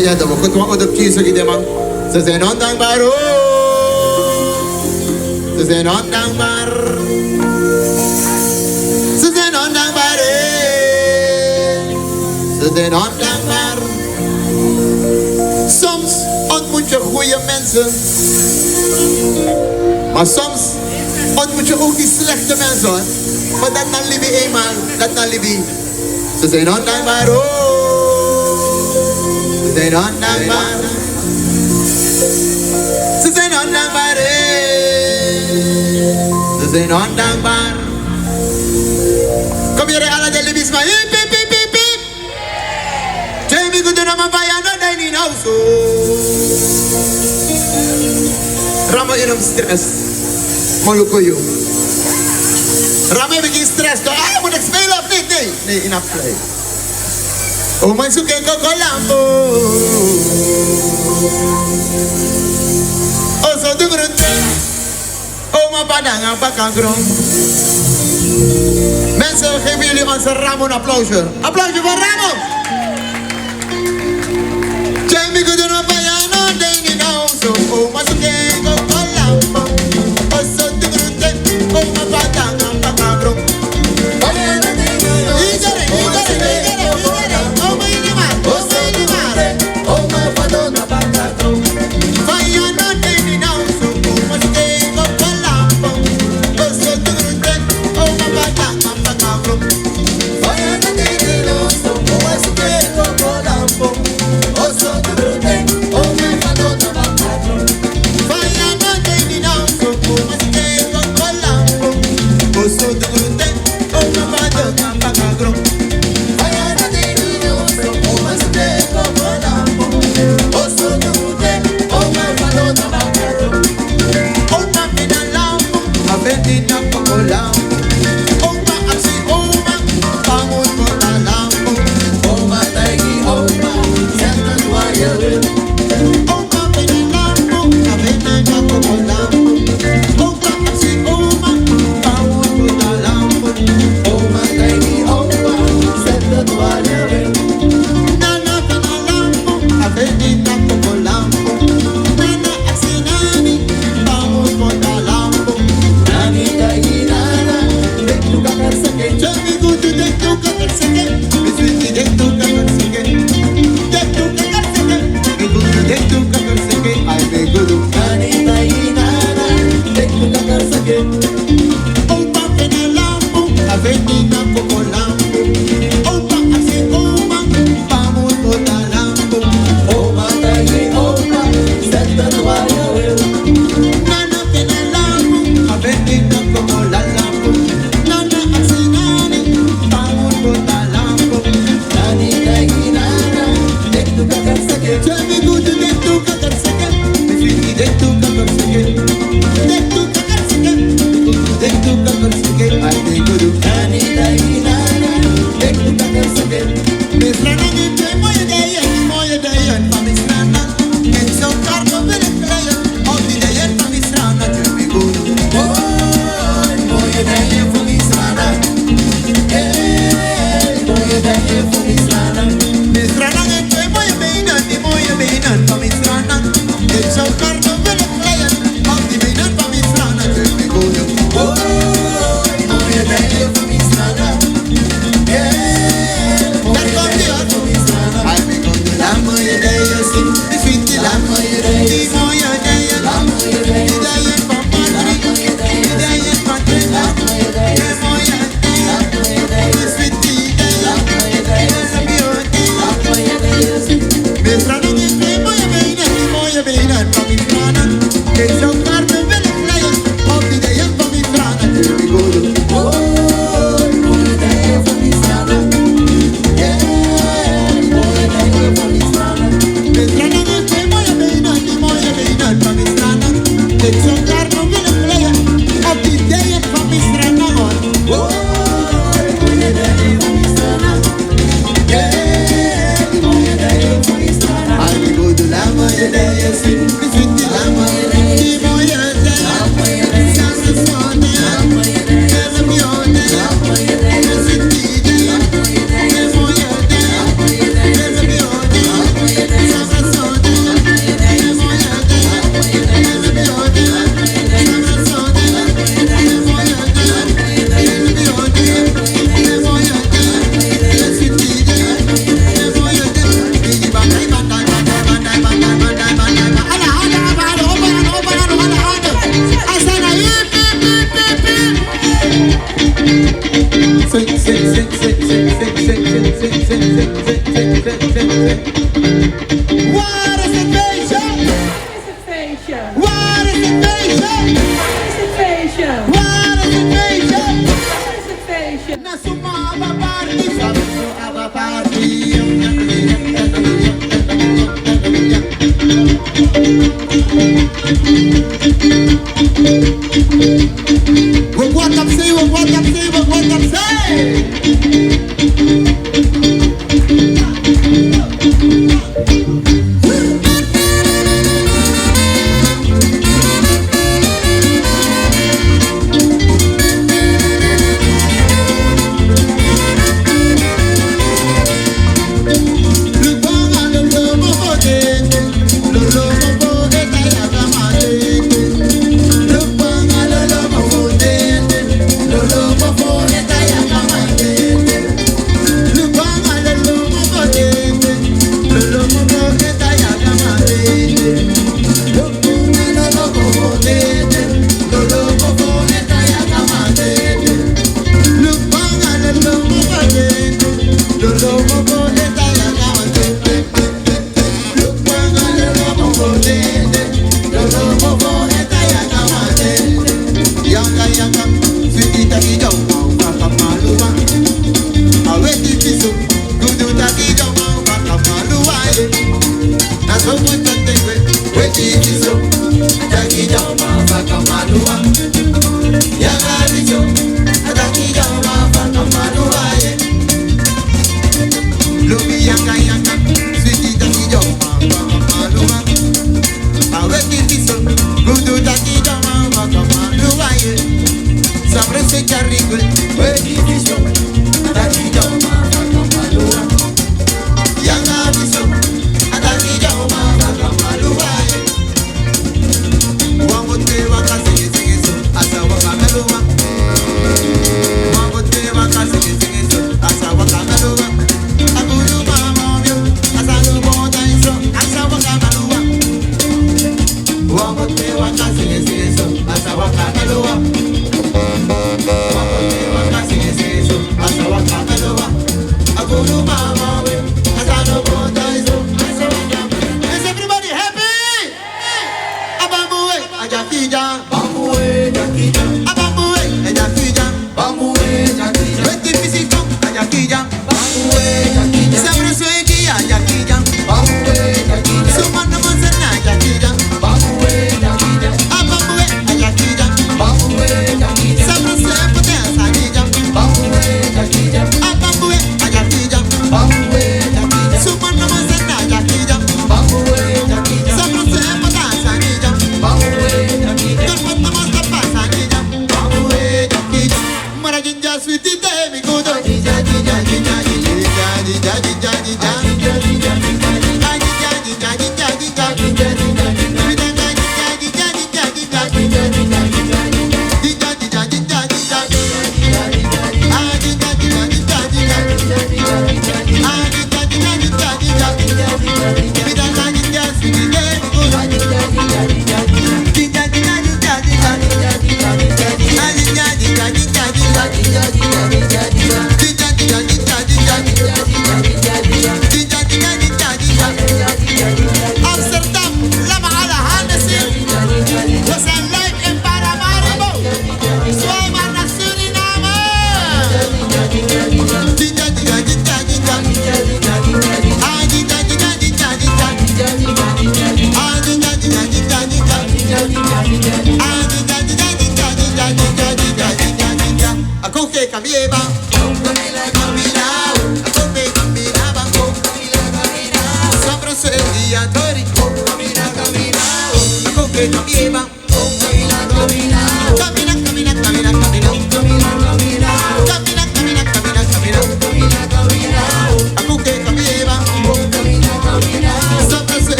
Ja, dat we goed wat op kiezen gieten man. Ze zijn ondankbaar, oh. Ze zijn ondankbaar. Ze zijn ondankbaar, Ze zijn ondankbaar. Soms ontmoet je goede mensen. Maar soms ontmoet je ook die slechte mensen hoor. Maar dat dan liefie eenmaal, dat dan liefie. Ze zijn ondankbaar, oh. Ze zijn ondankbaar. Ze zijn ondankbaar, Ze zijn ondankbaar. Kom hier alle de liefjes maar. Hip, hip, hip, hip, hip. Jamie goed doen maar bij jou, dat niet nou zo. Ramo in hem stress. Molukoyo. Ramo heb ik geen stress. Ah, moet ik spelen of niet? Nee, in play. Oh, maar zoek ik ook lambo. Oh, zo doen we het. Oh, maar padang aan bakangron. Mensen, geven jullie onze Ramo een applausje. Applausje voor Ramo. Jamie goed doen maar ja, no, denk nou zo. Oh, maar zoek ik ook lambo. Oh, zo doen we het. Oh, maar padang aan bakangron. Lama,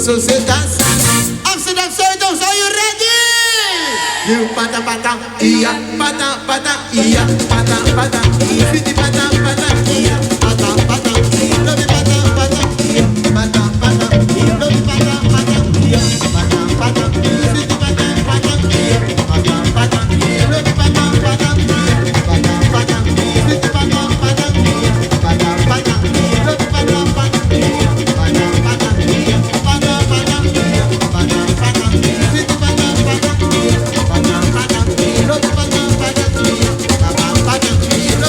Societas. Amsterdam Zuidoost, are you ready? You pata pata, iya, pata pata, iya, pata pata, fiti pata pata, iya, pata pata, lobi pata pata, iya, pata pata, lobi pata pata, iya, pata pata, fiti pata pata, iya, pata pata, lobi pata pata, iya, pata pata, fiti pata pata, iya, pata pata, lobi pata pata, iya, pata pata, iya.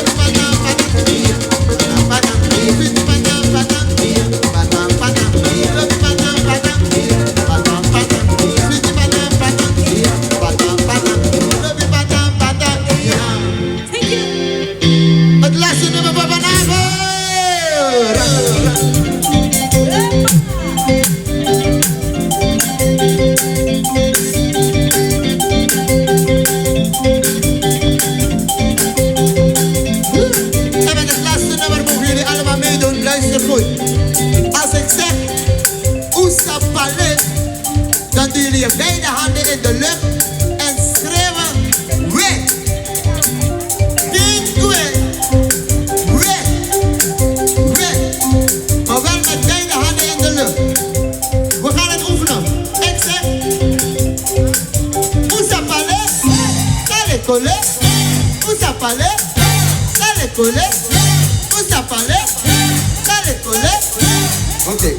Oké.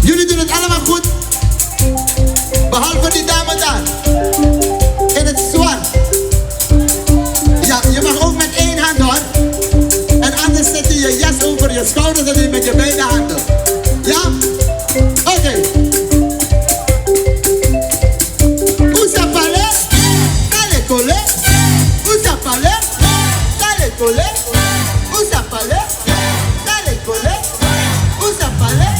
Jullie doen het allemaal goed. Behalve die dame daar. In het zwart. Ja, je mag ook met één hand hoor. En anders zet je je jas over je schouders en doe je met je beide handen. Ja? Oké. Usa pale, dale cole. Usa pale, dale cole. Usa pale, dale cole. Usa pale.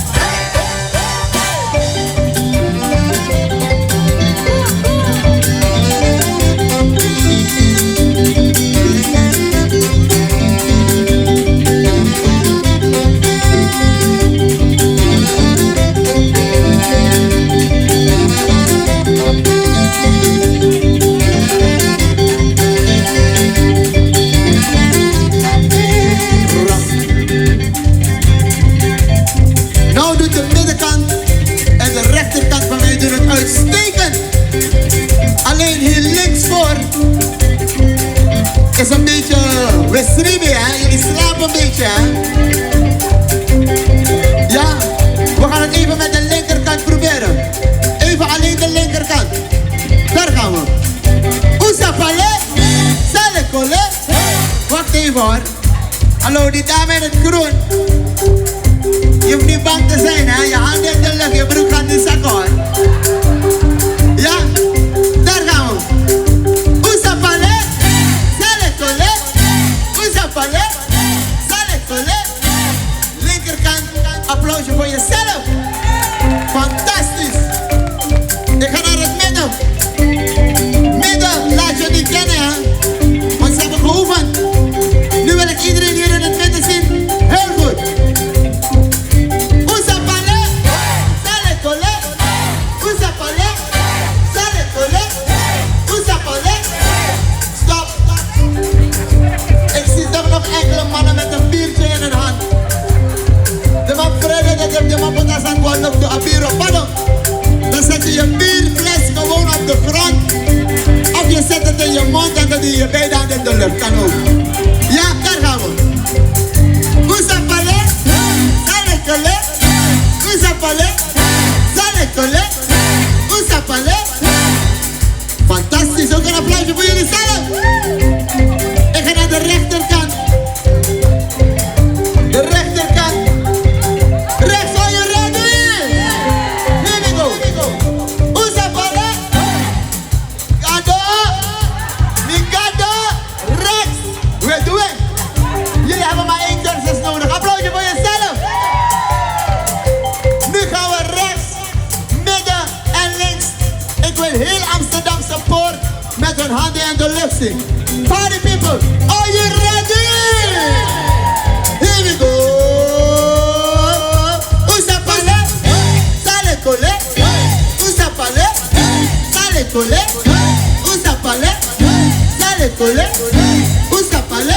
die dame in het groen. Je hoeft niet bang te zijn, hè? Je handen in de lucht, je broek gaat in zak hoor. Ja, daar gaan we. Oesa pale, sale tole. Oesa pale, sale tole. Linkerkant, applausje voor jezelf. Fantastisch. Ik ga naar het midden. Midden, laat je niet kennen, hè? Want ze hebben geoefend. Nu wil ik iedereen hier in het midden zien. Heel goed. Oesa pale, sale tole. Oesa pale, sale tole. Oesa pale. Stop. Ik zie toch nog enkele mannen met een biertje in hun hand. De man vrede dat je de man moet aan gewoon op de abiro. Pardon. Dan zet je je bierfles gewoon op de grond. Of je zet het in je mond en dan doe je beide handen in de lucht. Kan ook. Ja, daar gaan we. Oesa pale, sale tole. Oesa pale, sale tole. Oesa pale. Fantastisch, ook een applausje voor jullie zelf. Ik ga naar de rechterkant. De rechterkant. Rechts van je ready. Here we go. Oesa pale. Gado. Mikado. Rechts. We doen het. Jullie hebben maar 1 cursus nodig. Applausje voor jezelf. Nu gaan we rechts, midden en links. Ik wil heel Amsterdam support met hun handen in de lucht zien. Party people, are you ready? Here we go. Oesa pale, sale tole. Oesa pale, sale tole. Oesa pale, sale tole. Oesa pale.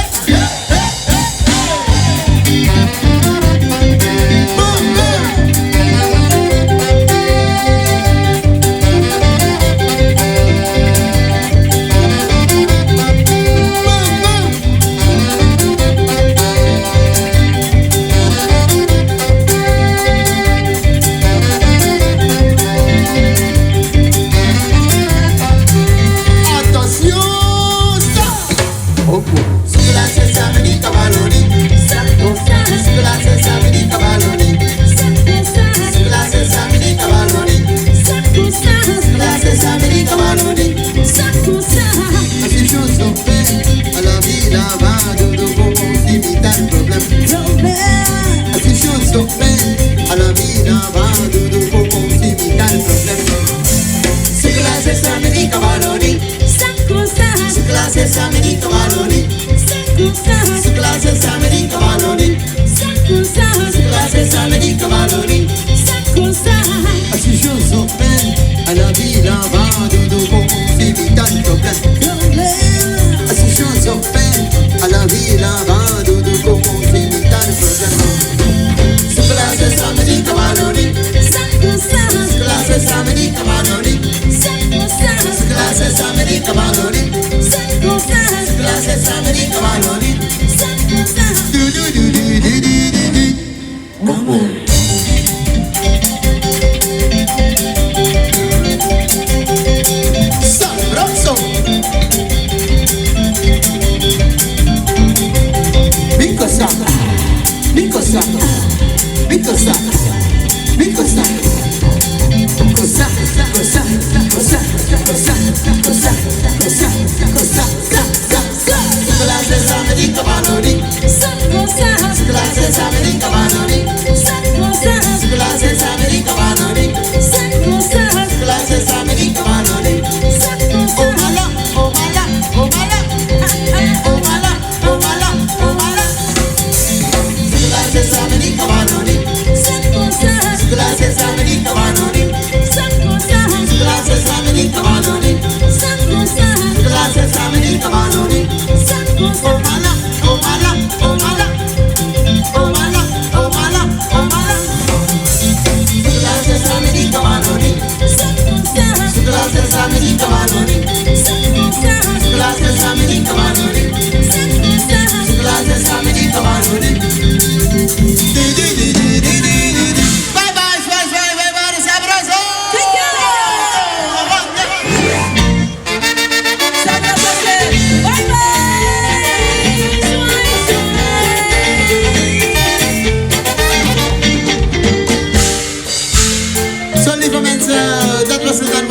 Mikosa,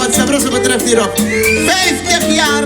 wat ze Brussel betreft hierop. 50 jaar